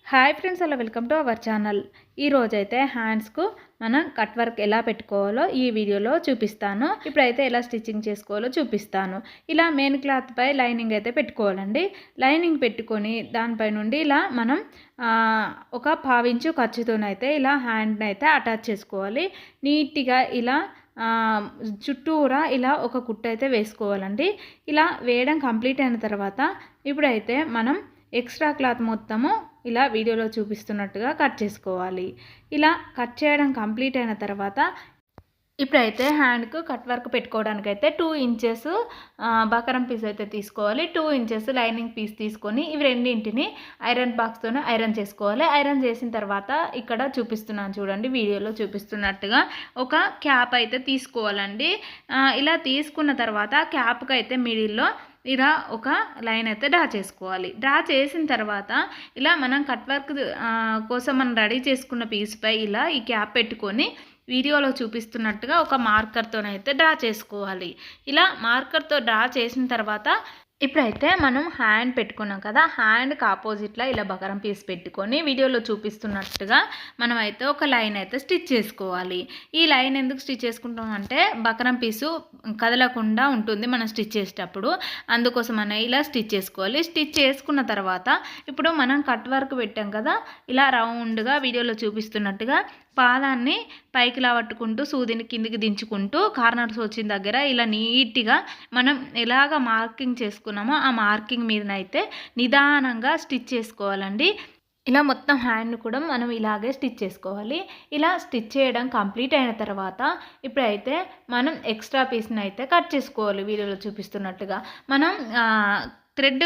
Hi friends, అలా welcome to our channel. ఈరోజైతే హ్యాండ్స్కు మనం కట్ వర్క్ ఎలా పెట్టుకోవాలో ఈ వీడియోలో చూపిస్తాను. ఇప్పుడైతే ఎలా స్టిచ్చింగ్ చేసుకోవాలో చూపిస్తాను. ఇలా మెయిన్ క్లాత్ పై లైనింగ్ అయితే పెట్టుకోవాలండి. లైనింగ్ పెట్టుకొని దానిపై నుండి ఇలా మనం ఒక 1/2 ఇంచు ఖర్చుతోనైతే ఇలా హ్యాండ్ని అయితే అటాచ్ చేసుకోవాలి. నీట్గా ఇలా చుట్టూరా ఇలా ఒక కుట్టు అయితే వేసుకోవాలండి. ఇలా వేయడం కంప్లీట్ అయిన తర్వాత ఇప్పుడైతే మనం ఎక్స్ట్రా క్లాత్ మొత్తము ఇలా వీడియోలో చూపిస్తున్నట్టుగా కట్ చేసుకోవాలి. ఇలా కట్ చేయడం కంప్లీట్ అయిన తర్వాత ఇప్పుడైతే హ్యాండ్కు కట్ వర్క్ పెట్టుకోవడానికైతే 2 ఇంచెస్ బకరం పీస్ అయితే తీసుకోవాలి. 2 ఇంచెస్ లైనింగ్ పీస్ తీసుకొని ఇవి రెండింటిని ఐరన్ బాక్స్తోనే ఐరన్ చేసుకోవాలి. ఐరన్ చేసిన తర్వాత ఇక్కడ చూపిస్తున్నాను చూడండి, వీడియోలో చూపిస్తున్నట్టుగా ఒక క్యాప్ అయితే తీసుకోవాలండి. ఇలా తీసుకున్న తర్వాత క్యాప్కి అయితే మిడిల్లో ఇలా ఒక లైన్ అయితే డ్రా చేసుకోవాలి. డ్రా చేసిన తర్వాత ఇలా మనం కట్ వర్క్ కోసం మనం రెడీ చేసుకున్న పీస్పై ఇలా ఈ క్యాప్ పెట్టుకొని వీడియోలో చూపిస్తున్నట్టుగా ఒక మార్కర్తోనైతే డ్రా చేసుకోవాలి. ఇలా మార్కర్తో డ్రా చేసిన తర్వాత ఇప్పుడైతే మనం హ్యాండ్ పెట్టుకున్నాం కదా, హ్యాండ్కి ఆపోజిట్లో ఇలా బకరం పీస్ పెట్టుకొని వీడియోలో చూపిస్తున్నట్టుగా మనం అయితే ఒక లైన్ అయితే స్టిచ్ చేసుకోవాలి. ఈ లైన్ ఎందుకు స్టిచ్ చేసుకుంటాం అంటే బకరం పీసు కదలకుండా ఉంటుంది మనం స్టిచ్ చేసేటప్పుడు, అందుకోసం అనే ఇలా స్టిచ్ చేసుకోవాలి. స్టిచ్ చేసుకున్న తర్వాత ఇప్పుడు మనం కట్ వర్క్ పెట్టాం కదా, ఇలా రౌండ్గా వీడియోలో చూపిస్తున్నట్టుగా పాదాన్ని పైకి లావట్టుకుంటూ సూదిని కిందికి దించుకుంటూ కార్నర్స్ వచ్చిన దగ్గర ఇలా నీట్గా మనం ఎలాగ మార్కింగ్ చేసుకున్నామో ఆ మార్కింగ్ మీదనైతే నిదానంగా స్టిచ్ చేసుకోవాలండి. ఇలా మొత్తం హ్యాండ్ కూడా మనం ఇలాగే స్టిచ్ చేసుకోవాలి. ఇలా స్టిచ్ చేయడం కంప్లీట్ అయిన తర్వాత ఇప్పుడైతే మనం ఎక్స్ట్రా పీస్ని అయితే కట్ చేసుకోవాలి. వీడియోలో చూపిస్తున్నట్టుగా మనం థ్రెడ్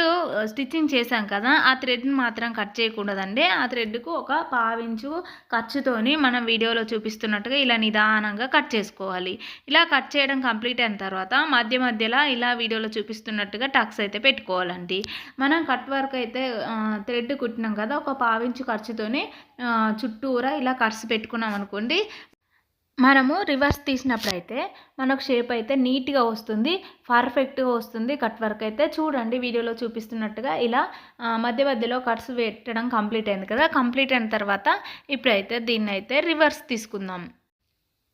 స్టిచ్చింగ్ చేసాం కదా, ఆ థ్రెడ్ని మాత్రం కట్ చేయకూడదండి. ఆ థ్రెడ్కు ఒక 1/2 ఇంచు ఖర్చుతోని మనం వీడియోలో చూపిస్తున్నట్టుగా ఇలా నిదానంగా కట్ చేసుకోవాలి. ఇలా కట్ చేయడం కంప్లీట్ అయిన తర్వాత మధ్య మధ్యలో ఇలా వీడియోలో చూపిస్తున్నట్టుగా టక్స్ అయితే పెట్టుకోవాలండి. మనం కట్ వర్క్ అయితే థ్రెడ్ కుట్టినాం కదా, ఒక 1/2 ఇంచు ఖర్చుతోని చుట్టూరా ఇలా కట్స్ పెట్టుకున్నాం అనుకోండి, మనము రివర్స్ తీసినప్పుడైతే మనకు షేప్ అయితే నీట్గా వస్తుంది, పర్ఫెక్ట్గా వస్తుంది. కట్ వర్క్ అయితే చూడండి వీడియోలో చూపిస్తున్నట్టుగా ఇలా మధ్య మధ్యలో కట్స్ పెట్టడం కంప్లీట్ అయింది కదా. కంప్లీట్ అయిన తర్వాత ఇప్పుడైతే దీన్ని అయితే రివర్స్ తీసుకుందాం.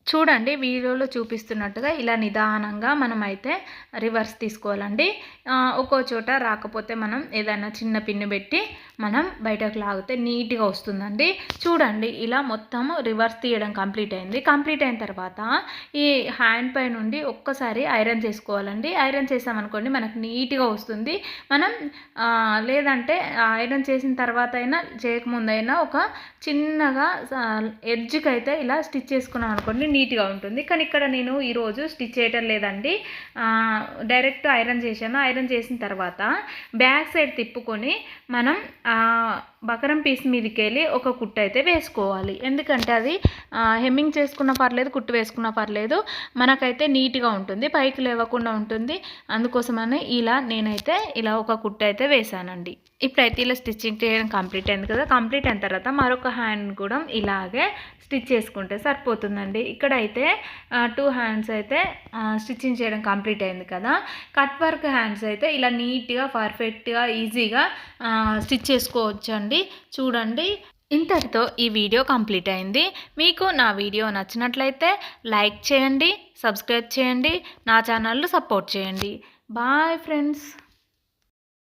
చూడండి వీడియోలో చూపిస్తున్నట్టుగా ఇలా నిదానంగా మనం అయితే రివర్స్ తీసుకోవాలండి. ఒక్కో చోట రాకపోతే మనం ఏదైనా చిన్న పిన్ను పెట్టి మనం బయటకు లాగితే నీట్గా వస్తుందండి. చూడండి ఇలా మొత్తము రివర్స్ తీయడం కంప్లీట్ అయింది. కంప్లీట్ అయిన తర్వాత ఈ హ్యాండ్ పై నుండి ఒక్కసారి ఐరన్ చేసుకోవాలండి. ఐరన్ చేసామనుకోండి మనకు నీట్గా వస్తుంది. మనం లేదంటే ఐరన్ చేసిన తర్వాత అయినా చేయకముందైనా ఒక చిన్నగా ఎడ్జ్కి అయితే ఇలా స్టిచ్ చేసుకున్నాం అనుకోండి నీట్గా ఉంటుంది. కానీ ఇక్కడ నేను ఈరోజు స్టిచ్ చేయటం లేదండి, డైరెక్ట్ ఐరన్ చేశాను. ఐరన్ చేసిన తర్వాత బ్యాక్ సైడ్ తిప్పుకొని మనం బకరం పీస్ మీదకి వెళ్ళి ఒక కుట్టు అయితే వేసుకోవాలి. ఎందుకంటే అది హెమ్మింగ్ చేసుకున్న పర్లేదు, కుట్టు వేసుకున్న పర్లేదు, మనకైతే నీట్గా ఉంటుంది, పైకి లేవకుండా ఉంటుంది. అందుకోసమని ఇలా నేనైతే ఇలా ఒక కుట్టు అయితే వేసానండి. ఇప్పుడైతే ఇలా స్టిచ్చింగ్ చేయడం కంప్లీట్ అయింది కదా. కంప్లీట్ అయిన తర్వాత మరొక హ్యాండ్ కూడా ఇలాగే స్టిచ్ చేసుకుంటే సరిపోతుందండి. ఇక్కడైతే 2 హ్యాండ్స్ అయితే స్టిచ్చింగ్ చేయడం కంప్లీట్ అయింది కదా. కట్ వర్క్ హ్యాండ్స్ అయితే ఇలా నీట్గా పర్ఫెక్ట్గా ఈజీగా స్టిచ్ చేసుకోవచ్చు అండి. చూడండి ఇంతటితో ఈ వీడియో కంప్లీట్ అయింది. మీకు నా వీడియో నచ్చినట్లయితే లైక్ చేయండి, సబ్స్క్రైబ్ చేయండి, నా ఛానల్ను సపోర్ట్ చేయండి. Bye friends.